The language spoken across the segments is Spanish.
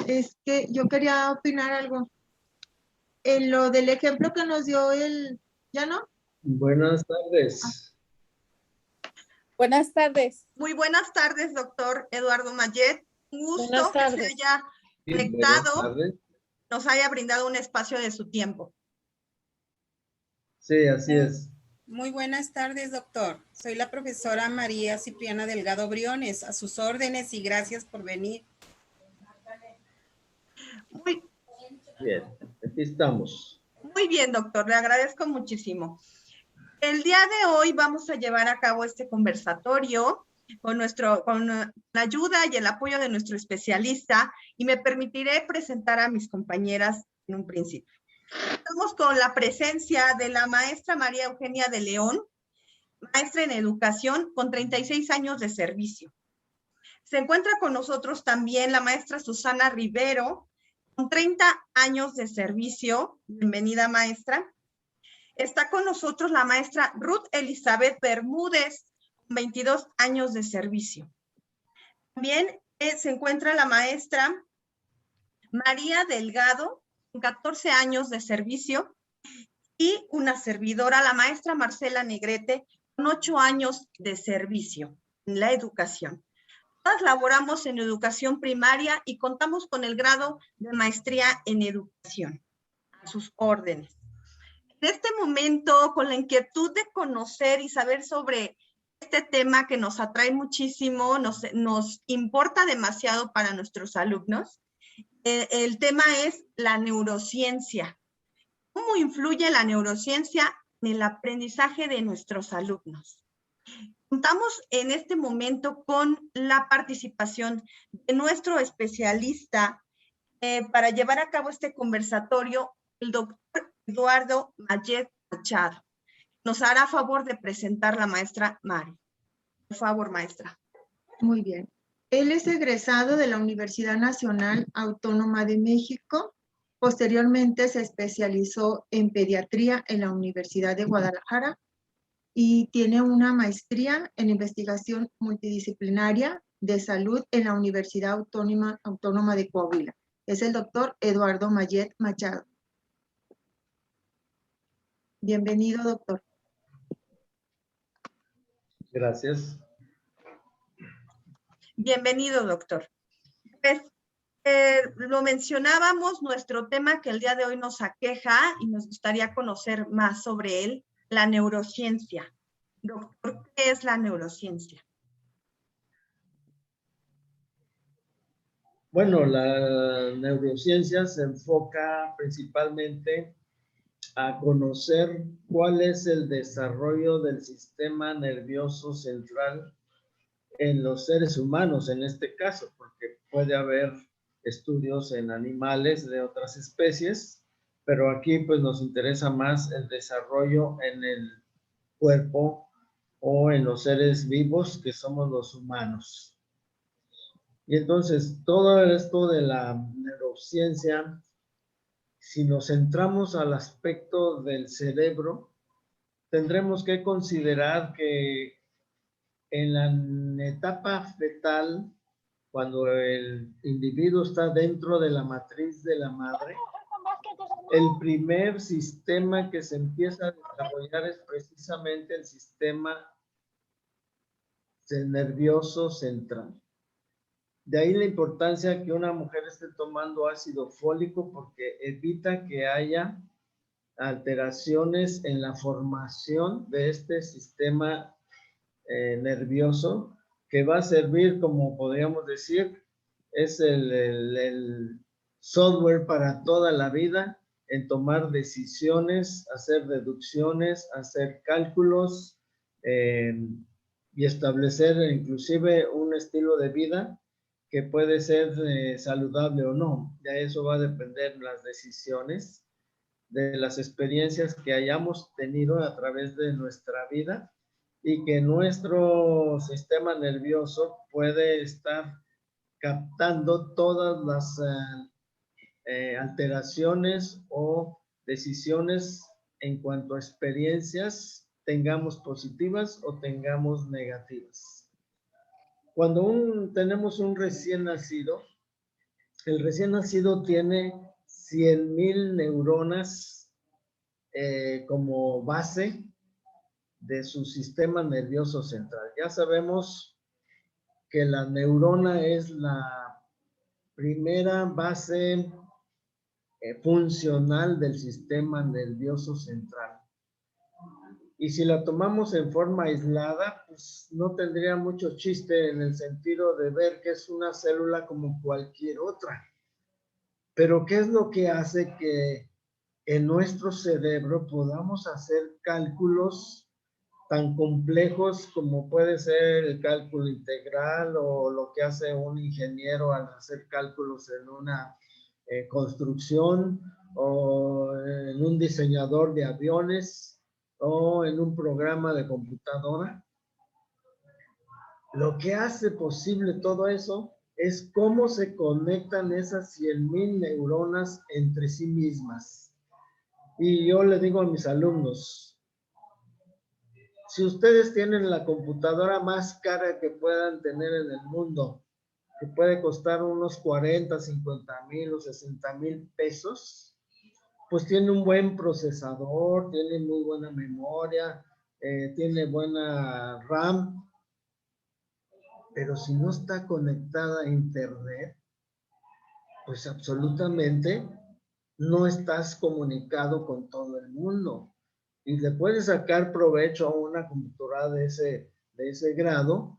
Es que yo quería opinar algo. En lo del ejemplo que nos dio el... ¿Ya no? Buenas tardes. Buenas tardes. Muy buenas tardes, doctor Eduardo Mayet. Un gusto que se haya conectado, nos haya brindado un espacio de su tiempo. Sí, así es. Muy buenas tardes, doctor. Soy la profesora María Cipriana Delgado Briones, a sus órdenes y gracias por venir. Muy bien, aquí estamos. Muy bien, doctor, le agradezco muchísimo. El día de hoy vamos a llevar a cabo este conversatorio con la ayuda y el apoyo de nuestro especialista, y me permitiré presentar a mis compañeras en un principio. Estamos con la presencia de la maestra María Eugenia de León, maestra en educación con 36 años de servicio. Se encuentra con nosotros también la maestra Susana Rivero, con 30 años de servicio. Bienvenida, maestra. Está con nosotros la maestra Ruth Elizabeth Bermúdez, con 22 años de servicio. También se encuentra la maestra María Delgado, con 14 años de servicio, y una servidora, la maestra Marcela Negrete, con 8 años de servicio en la educación. Todas laboramos en educación primaria y contamos con el grado de maestría en educación, a sus órdenes. En este momento, con la inquietud de conocer y saber sobre este tema que nos atrae muchísimo, nos importa demasiado para nuestros alumnos, el tema es la neurociencia. ¿Cómo influye la neurociencia en el aprendizaje de nuestros alumnos? Contamos en este momento con la participación de nuestro especialista para llevar a cabo este conversatorio, el doctor Eduardo Mayet Machado. Nos hará favor de presentar la maestra Mari. Por favor, maestra. Muy bien. Él es egresado de la Universidad Nacional Autónoma de México. Posteriormente se especializó en pediatría en la Universidad de Guadalajara y tiene una maestría en investigación multidisciplinaria de salud en la Universidad Autónoma de Coahuila. Es el doctor Eduardo Mayet Machado. Bienvenido, doctor. Gracias. Bienvenido, doctor. Pues, lo mencionábamos, nuestro tema que el día de hoy nos aqueja y nos gustaría conocer más sobre él, la neurociencia. Doctor, ¿qué es la neurociencia? Bueno, la neurociencia se enfoca principalmente a conocer cuál es el desarrollo del sistema nervioso central en los seres humanos, en este caso, porque puede haber estudios en animales de otras especies, pero aquí pues nos interesa más el desarrollo en el cuerpo o en los seres vivos que somos los humanos. Y entonces todo esto de la neurociencia, si nos centramos al aspecto del cerebro, tendremos que considerar que en la etapa fetal, cuando el individuo está dentro de la matriz de la madre, el primer sistema que se empieza a desarrollar es precisamente el sistema nervioso central. De ahí la importancia que una mujer esté tomando ácido fólico, porque evita que haya alteraciones en la formación de este sistema nervioso, que va a servir, como podríamos decir, es el software para toda la vida en tomar decisiones, hacer deducciones, hacer cálculos y establecer inclusive un estilo de vida que puede ser saludable o no. De eso va a depender las decisiones, de las experiencias que hayamos tenido a través de nuestra vida, y que nuestro sistema nervioso puede estar captando todas las alteraciones o decisiones en cuanto a experiencias, tengamos positivas o tengamos negativas. Cuando tenemos un recién nacido, El recién nacido tiene 100,000 neuronas como base de su sistema nervioso central. Ya sabemos que la neurona es la primera base funcional del sistema nervioso central. Y si la tomamos en forma aislada, pues no tendría mucho chiste en el sentido de ver que es una célula como cualquier otra. Pero ¿qué es lo que hace que en nuestro cerebro podamos hacer cálculos tan complejos como puede ser el cálculo integral o lo que hace un ingeniero al hacer cálculos en una construcción o en un diseñador de aviones o en un programa de computadora? Lo que hace posible todo eso es cómo se conectan esas 100,000 neuronas entre sí mismas. Y yo le digo a mis alumnos, si ustedes tienen la computadora más cara que puedan tener en el mundo, que puede costar unos 40, 50,000 o 60,000 pesos, pues tiene un buen procesador, tiene muy buena memoria, tiene buena RAM, pero si no está conectada a internet, pues absolutamente no estás comunicado con todo el mundo. Y le puedes sacar provecho a una computadora de ese grado,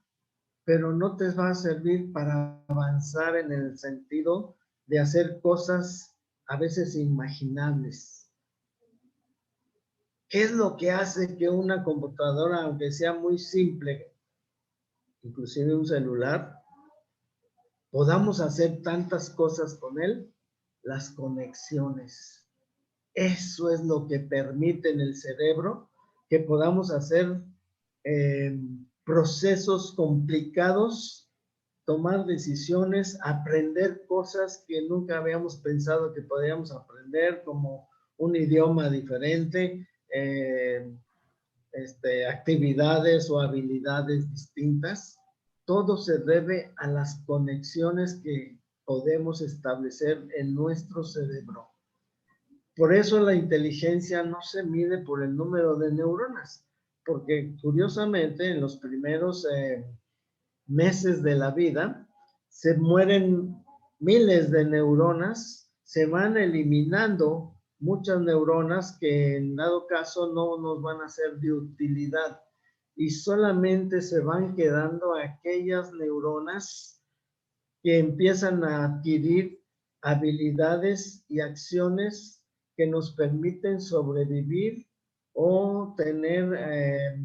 pero no te va a servir para avanzar en el sentido de hacer cosas a veces inimaginables. ¿Qué es lo que hace que una computadora, aunque sea muy simple, inclusive un celular, podamos hacer tantas cosas con él? Las conexiones. Eso es lo que permite en el cerebro que podamos hacer procesos complicados, tomar decisiones, aprender cosas que nunca habíamos pensado que podíamos aprender, como un idioma diferente, actividades o habilidades distintas. Todo se debe a las conexiones que podemos establecer en nuestro cerebro. Por eso la inteligencia no se mide por el número de neuronas, porque curiosamente en los primeros meses de la vida se mueren miles de neuronas, se van eliminando muchas neuronas que en dado caso no nos van a ser de utilidad y solamente se van quedando aquellas neuronas que empiezan a adquirir habilidades y acciones que nos permiten sobrevivir o tener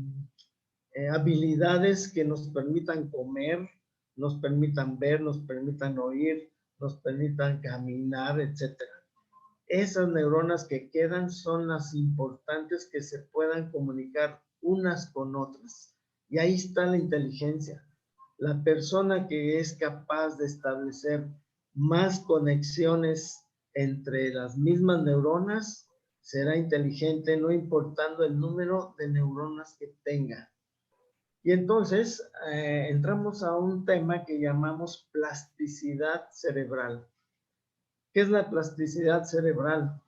habilidades que nos permitan comer, nos permitan ver, nos permitan oír, nos permitan caminar, etc. Esas neuronas que quedan son las importantes que se puedan comunicar unas con otras. Y ahí está la inteligencia. La persona que es capaz de establecer más conexiones entre las mismas neuronas será inteligente, no importando el número de neuronas que tenga. Y entonces entramos a un tema que llamamos plasticidad cerebral. ¿Qué es la plasticidad cerebral?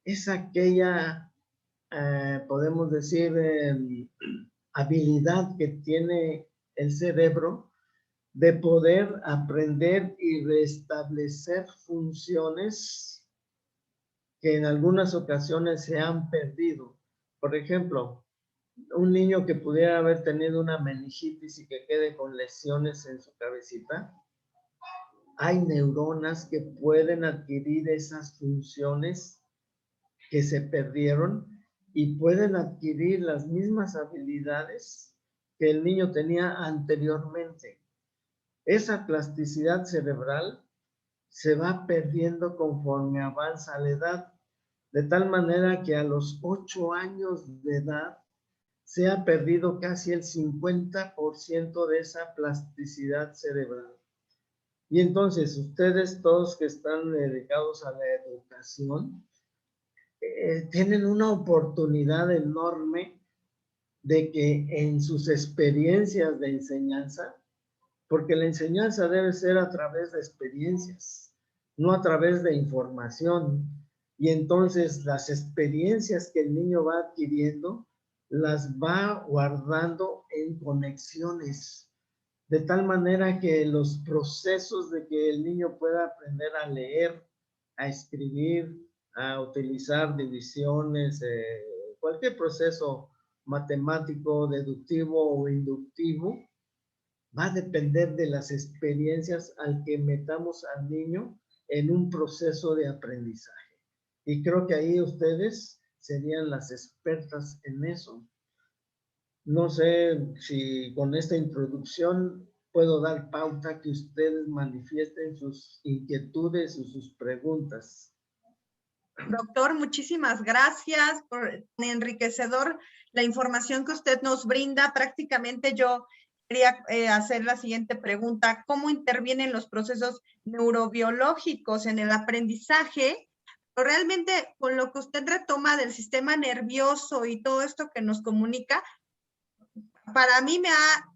Es aquella, podemos decir, habilidad que tiene el cerebro de poder aprender y restablecer funciones que en algunas ocasiones se han perdido. Por ejemplo, un niño que pudiera haber tenido una meningitis y que quede con lesiones en su cabecita, hay neuronas que pueden adquirir esas funciones que se perdieron y pueden adquirir las mismas habilidades que el niño tenía anteriormente. Esa plasticidad cerebral se va perdiendo conforme avanza la edad, de tal manera que a los 8 años de edad se ha perdido casi el 50% de esa plasticidad cerebral. Y entonces ustedes todos que están dedicados a la educación, tienen una oportunidad enorme de que en sus experiencias de enseñanza, porque la enseñanza debe ser a través de experiencias, no a través de información. Y entonces las experiencias que el niño va adquiriendo las va guardando en conexiones, de tal manera que los procesos de que el niño pueda aprender a leer, a escribir, a utilizar divisiones, cualquier proceso matemático, deductivo o inductivo, va a depender de las experiencias al que metamos al niño en un proceso de aprendizaje. Y creo que ahí ustedes serían las expertas en eso. No sé si con esta introducción puedo dar pauta que ustedes manifiesten sus inquietudes o sus preguntas. Doctor, muchísimas gracias por enriquecedor la información que usted nos brinda. Prácticamente yo quería hacer la siguiente pregunta. ¿Cómo intervienen los procesos neurobiológicos en el aprendizaje? Pero realmente con lo que usted retoma del sistema nervioso y todo esto que nos comunica, para mí me ha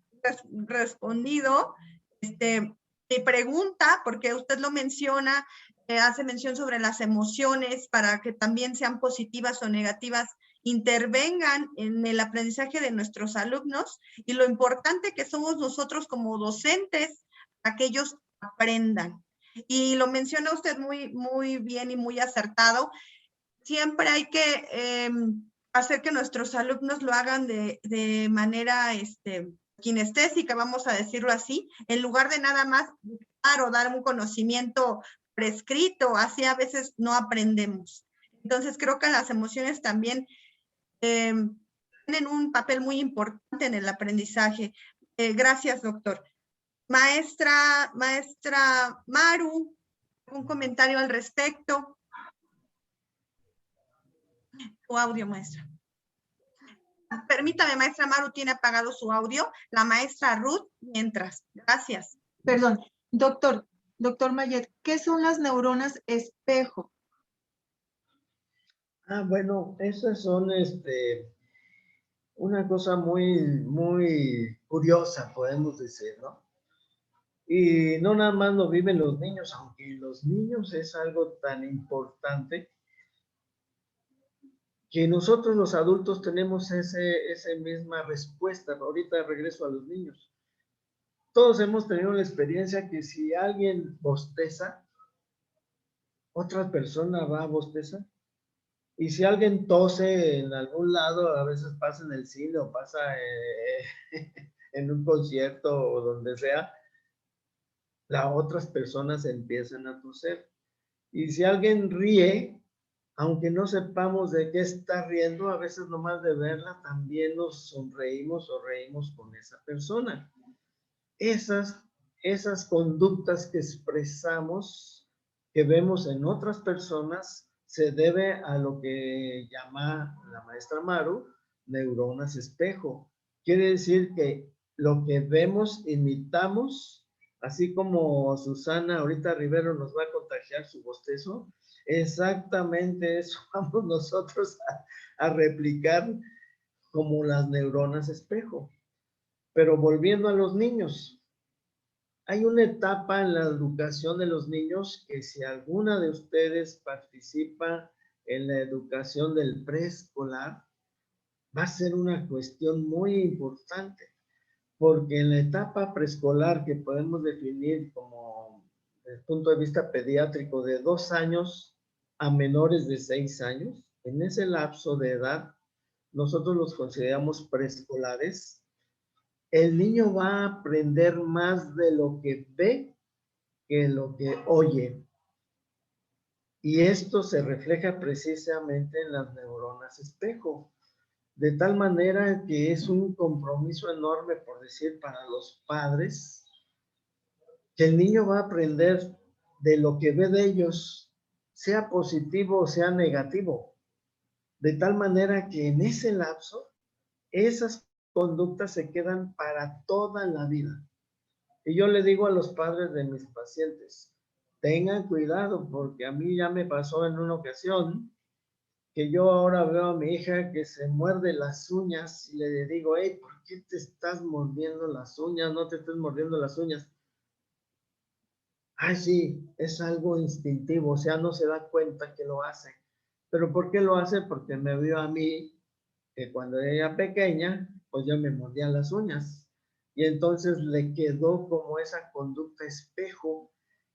respondido mi pregunta, porque usted lo menciona, hace mención sobre las emociones para que también sean positivas o negativas, intervengan en el aprendizaje de nuestros alumnos y lo importante que somos nosotros como docentes para que ellos aprendan. Y lo menciona usted muy bien y muy acertado. Siempre hay que hacer que nuestros alumnos lo hagan de manera kinestésica, vamos a decirlo así, en lugar de nada más dar o dar un conocimiento prescrito, así a veces no aprendemos. Entonces creo que las emociones también tienen un papel muy importante en el aprendizaje. Gracias, doctor. Maestra Maru, ¿un comentario al respecto? Tu audio, maestra. Permítame, maestra Maru tiene apagado su audio. La maestra Ruth, mientras. Gracias. Perdón, doctor Mayet, ¿qué son las neuronas espejo? Bueno, esas son una cosa muy curiosa, podemos decir, ¿no? Y no nada más lo viven los niños, aunque los niños es algo tan importante que nosotros los adultos tenemos esa misma respuesta. Ahorita regreso a los niños. Todos hemos tenido la experiencia que si alguien bosteza, otra persona va a bostezar. Y si alguien tose en algún lado, a veces pasa en el cine o pasa en un concierto o donde sea, las otras personas empiezan a toser. Y si alguien ríe, aunque no sepamos de qué está riendo, a veces nomás de verla también nos sonreímos o reímos con esa persona. Esas conductas que expresamos, que vemos en otras personas, se debe a lo que llama la maestra Maru neuronas espejo. Quiere decir que lo que vemos, imitamos, así como Susana ahorita Rivero nos va a contagiar su bostezo, exactamente eso vamos nosotros a replicar como las neuronas espejo. Pero volviendo a los niños, hay una etapa en la educación de los niños que si alguna de ustedes participa en la educación del preescolar, va a ser una cuestión muy importante, porque en la etapa preescolar que podemos definir como desde el punto de vista pediátrico de 2 años a menores de 6 años, en ese lapso de edad, nosotros los consideramos preescolares. El niño va a aprender más de lo que ve que lo que oye. Y esto se refleja precisamente en las neuronas espejo. De tal manera que es un compromiso enorme, por decir, para los padres, que el niño va a aprender de lo que ve de ellos, sea positivo o sea negativo. De tal manera que en ese lapso, esas conductas se quedan para toda la vida. Y yo le digo a los padres de mis pacientes, tengan cuidado, porque a mí ya me pasó en una ocasión que yo ahora veo a mi hija que se muerde las uñas y le digo, hey, ¿por qué te estás mordiendo las uñas? No te estés mordiendo las uñas. ay, sí, es algo instintivo, o sea, no se da cuenta que lo hace. ¿Pero por qué lo hace? Porque me vio a mí que cuando era pequeña, pues yo me mordía las uñas. Y entonces le quedó como esa conducta espejo.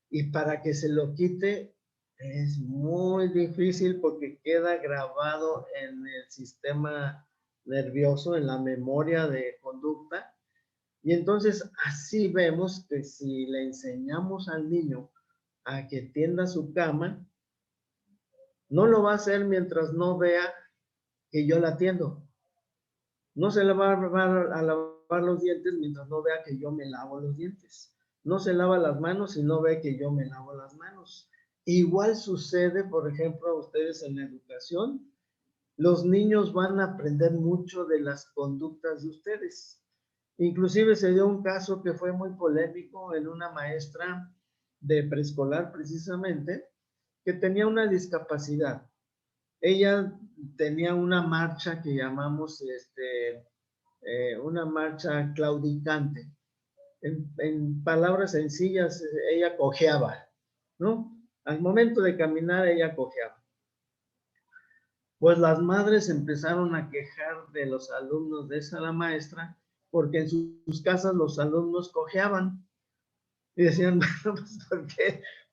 Y para que se lo quite es muy difícil porque queda grabado en el sistema nervioso, en la memoria de conducta. Y entonces así vemos que si le enseñamos al niño a que tienda su cama, no lo va a hacer mientras no vea que yo la atiendo. No se le va a lavar los dientes mientras no vea que yo me lavo los dientes. No se lava las manos si no ve que yo me lavo las manos. Igual sucede, por ejemplo, a ustedes en la educación. Los niños van a aprender mucho de las conductas de ustedes. Inclusive se dio un caso que fue muy polémico en una maestra de preescolar precisamente, que tenía una discapacidad. Ella tenía una marcha que llamamos una marcha claudicante. En palabras sencillas, ella cojeaba, ¿no? Al momento de caminar, ella cojeaba. Pues las madres empezaron a quejar de los alumnos de esa la maestra, porque en sus casas los alumnos cojeaban. Y decían, bueno, pues,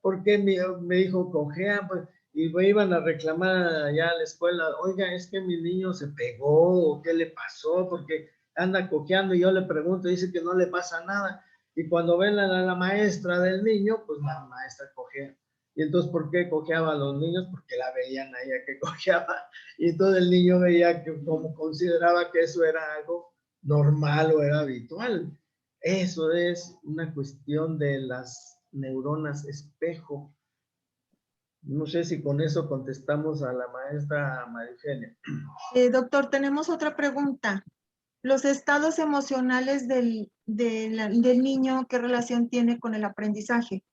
¿por qué mi hijo cojea? Pues, y iban a reclamar allá a la escuela, oiga, es que mi niño se pegó, o qué le pasó, porque anda cojeando, y yo le pregunto, dice que no le pasa nada. Y cuando ven a la maestra del niño, pues la maestra cojea. Y entonces, ¿por qué cojeaba a los niños? Porque la veían a ella que cojeaba. Y entonces el niño veía que como consideraba que eso era algo normal o era habitual. Eso es una cuestión de las neuronas espejo. No sé si con eso contestamos a la maestra María Eugenia. Doctor, tenemos otra pregunta. Los estados emocionales del niño, ¿qué relación tiene con el aprendizaje?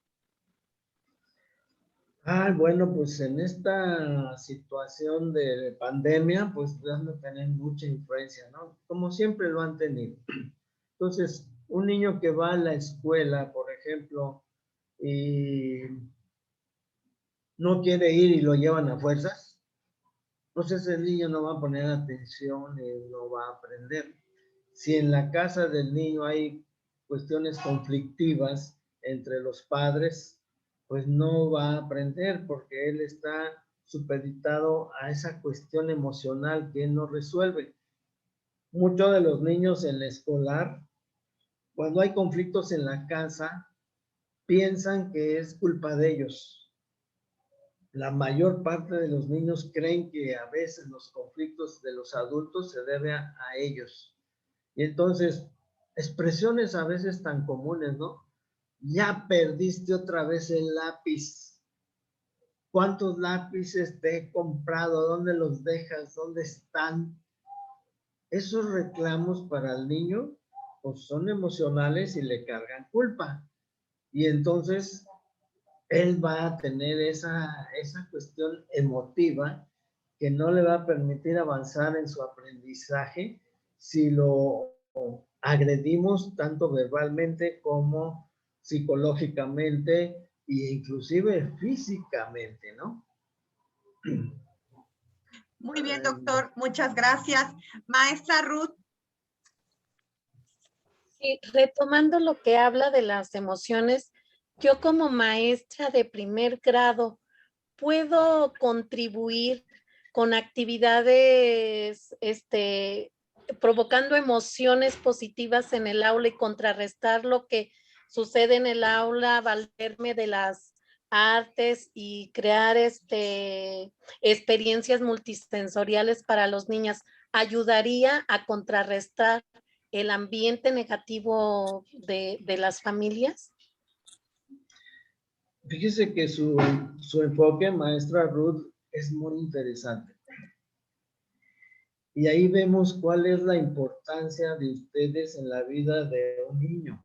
Bueno, pues en esta situación de pandemia, pues van a tener mucha influencia, ¿no? Como siempre lo han tenido. Entonces, un niño que va a la escuela, por ejemplo, y no quiere ir y lo llevan a fuerzas, pues ese niño no va a poner atención y no va a aprender. Si en la casa del niño hay cuestiones conflictivas entre los padres, pues no va a aprender porque él está supeditado a esa cuestión emocional que él no resuelve. Muchos de los niños en la escolar, cuando hay conflictos en la casa, piensan que es culpa de ellos. La mayor parte de los niños creen que a veces los conflictos de los adultos se deben a ellos. Y entonces, expresiones a veces tan comunes, ¿no? Ya perdiste otra vez el lápiz. ¿Cuántos lápices te he comprado? ¿Dónde los dejas? ¿Dónde están? Esos reclamos para el niño, pues son emocionales y le cargan culpa. Y entonces él va a tener esa cuestión emotiva que no le va a permitir avanzar en su aprendizaje si lo agredimos tanto verbalmente como psicológicamente e inclusive físicamente, ¿no? Muy bien, doctor. Muchas gracias. Maestra Ruth. Sí, retomando lo que habla de las emociones, yo como maestra de primer grado, ¿puedo contribuir con actividades, provocando emociones positivas en el aula y contrarrestar lo que sucede en el aula, valerme de las artes y crear experiencias multisensoriales para los niños? ¿Ayudaría a contrarrestar el ambiente negativo de las familias? Fíjese que su enfoque, maestra Ruth, es muy interesante. Y ahí vemos cuál es la importancia de ustedes en la vida de un niño.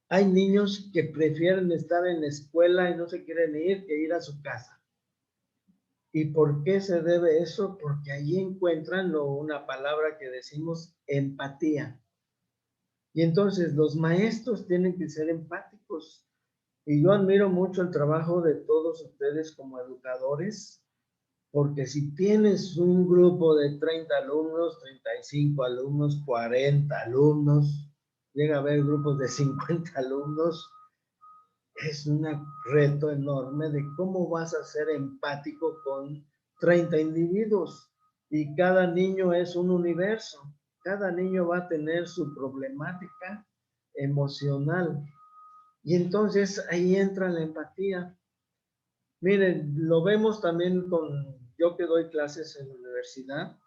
Hay niños que prefieren estar en la escuela y no se quieren ir que ir a su casa. ¿Y por qué se debe eso? Porque allí encuentran una palabra que decimos empatía. Y entonces los maestros tienen que ser empáticos. Y yo admiro mucho el trabajo de todos ustedes como educadores, porque si tienes un grupo de 30 alumnos, 35 alumnos, 40 alumnos, llega a haber grupos de 50 alumnos, es un reto enorme de cómo vas a ser empático con 30 individuos. Y cada niño es un universo. Cada niño va a tener su problemática emocional. Y entonces ahí entra la empatía. Miren, lo vemos también con, yo que doy clases en la universidad,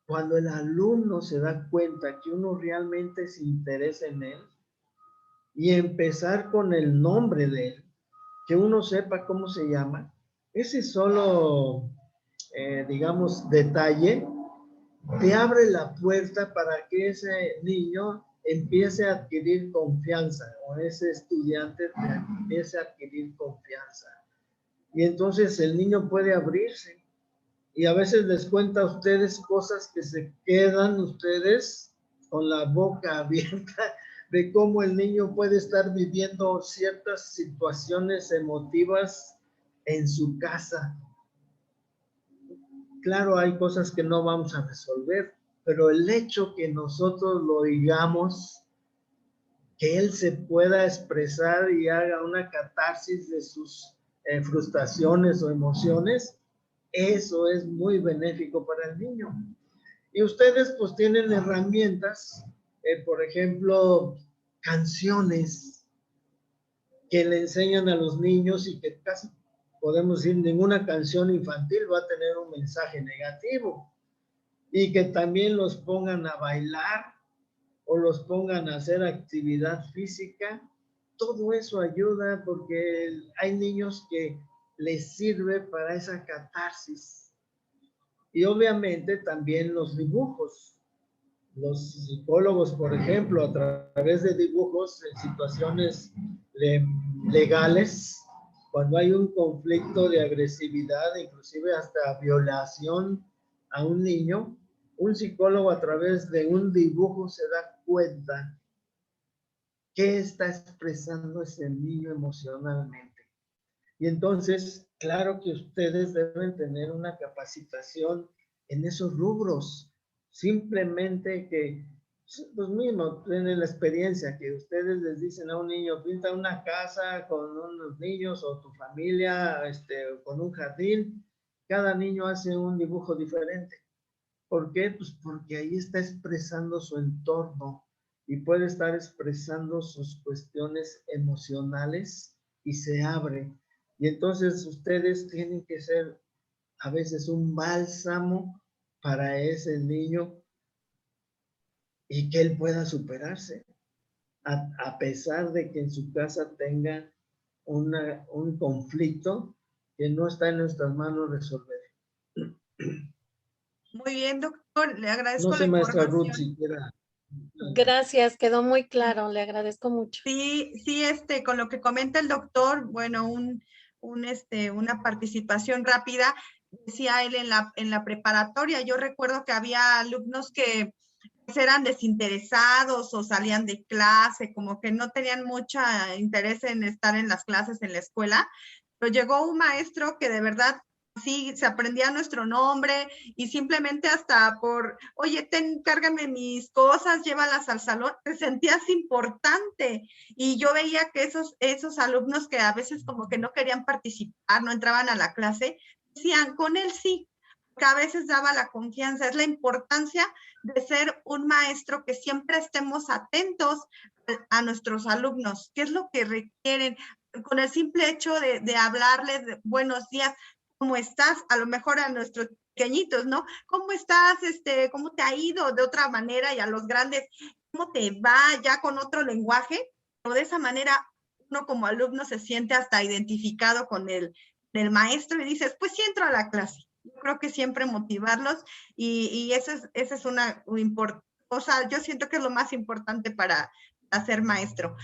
cuando el alumno se da cuenta que uno realmente se interesa en él y empezar con el nombre de él, que uno sepa cómo se llama, ese solo, digamos, detalle, te abre la puerta para que ese niño empiece a adquirir confianza, o ese estudiante empiece a adquirir confianza. Y entonces el niño puede abrirse. Y a veces les cuenta a ustedes cosas que se quedan ustedes con la boca abierta de cómo el niño puede estar viviendo ciertas situaciones emotivas en su casa. Claro, hay cosas que no vamos a resolver, pero el hecho que nosotros lo digamos, que él se pueda expresar y haga una catarsis de sus frustraciones o emociones, eso es muy benéfico para el niño. Y ustedes pues tienen herramientas, por ejemplo, canciones que le enseñan a los niños y que casi podemos decir ninguna canción infantil va a tener un mensaje negativo. Y que también los pongan a bailar o los pongan a hacer actividad física. Todo eso ayuda porque hay niños que les sirve para esa catarsis. Y obviamente también los dibujos. Los psicólogos, por ejemplo, a través de dibujos en situaciones legales, cuando hay un conflicto de agresividad, inclusive hasta violación a un niño, un psicólogo a través de un dibujo se da cuenta qué está expresando ese niño emocionalmente. Y entonces, claro que ustedes deben tener una capacitación en esos rubros. Simplemente que, pues mismo, tienen la experiencia que ustedes les dicen a un niño, pinta una casa con unos niños o tu familia, con un jardín. Cada niño hace un dibujo diferente. ¿Por qué? Pues porque ahí está expresando su entorno y puede estar expresando sus cuestiones emocionales y se abre. Y entonces ustedes tienen que ser a veces un bálsamo para ese niño y que él pueda superarse, a pesar de que en su casa tenga un conflicto que no está en nuestras manos resolver. Muy bien, doctor, le agradezco No sé, la maestra Ruth, información. si quiera. Gracias, quedó muy claro, le agradezco mucho. Sí, con lo que comenta el doctor, bueno, una participación rápida, decía él en la preparatoria, yo recuerdo que había alumnos que pues, eran desinteresados o salían de clase, como que no tenían mucho interés en estar en las clases en la escuela, pero llegó un maestro que de verdad sí, se aprendía nuestro nombre y simplemente hasta por, oye, cárgame mis cosas, llévalas al salón, te sentías importante. Y yo veía que esos alumnos que a veces como que no querían participar, no entraban a la clase, decían, con él sí, que a veces daba la confianza. Es la importancia de ser un maestro que siempre estemos atentos a nuestros alumnos, qué es lo que requieren, con el simple hecho de hablarles de buenos días, ¿cómo estás? A lo mejor a nuestros pequeñitos, ¿no? ¿Cómo estás? ¿Cómo te ha ido de otra manera? Y a los grandes, ¿cómo te va ya con otro lenguaje? Pero de esa manera uno como alumno se siente hasta identificado con el maestro y dices, pues sí entro a la clase. Yo creo que siempre motivarlos y esa es una importante, o sea, yo siento que es lo más importante para ser maestro.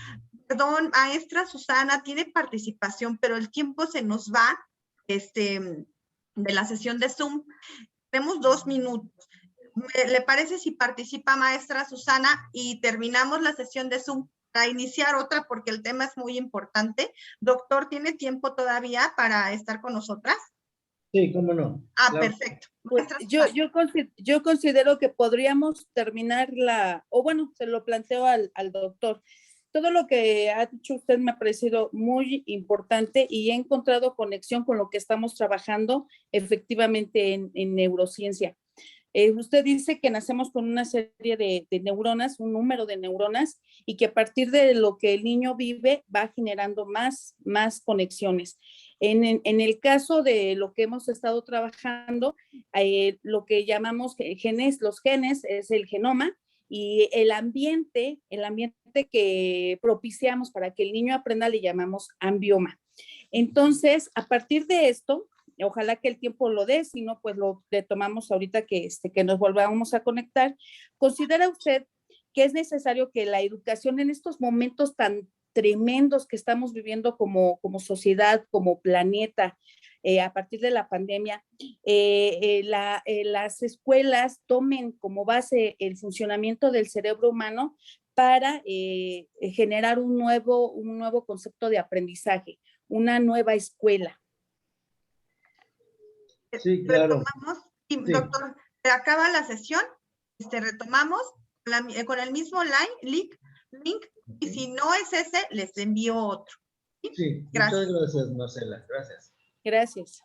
Perdón, maestra Susana, tiene participación, pero el tiempo se nos va de la sesión de Zoom. Tenemos 2 minutos. ¿Le parece si participa maestra Susana y terminamos la sesión de Zoom para iniciar otra porque el tema es muy importante? Doctor, ¿tiene tiempo todavía para estar con nosotras? Sí, cómo no. Ah, Claro. perfecto. Pues, Maestra Susana. yo considero que podríamos terminar o bueno, se lo planteo al doctor. Todo lo que ha dicho usted me ha parecido muy importante y he encontrado conexión con lo que estamos trabajando efectivamente en neurociencia. Usted dice que nacemos con una serie de neuronas, un número de neuronas, y que a partir de lo que el niño vive va generando más conexiones. En el caso de lo que hemos estado trabajando, lo que llamamos genes, los genes es el genoma, y el ambiente que propiciamos para que el niño aprenda le llamamos ambioma. Entonces, a partir de esto, ojalá que el tiempo lo dé, si no, pues lo retomamos ahorita que nos volvamos a conectar. ¿Considera usted que es necesario que la educación en estos momentos tan tremendos que estamos viviendo como sociedad, como planeta, a partir de la pandemia, las escuelas tomen como base el funcionamiento del cerebro humano para generar un nuevo concepto de aprendizaje, una nueva escuela? Sí, claro. Retomamos, y, Sí. doctor, se acaba la sesión, retomamos con el mismo link, y si no es ese, les envío otro. Sí, Gracias. muchas gracias, Marcela. Gracias. Gracias.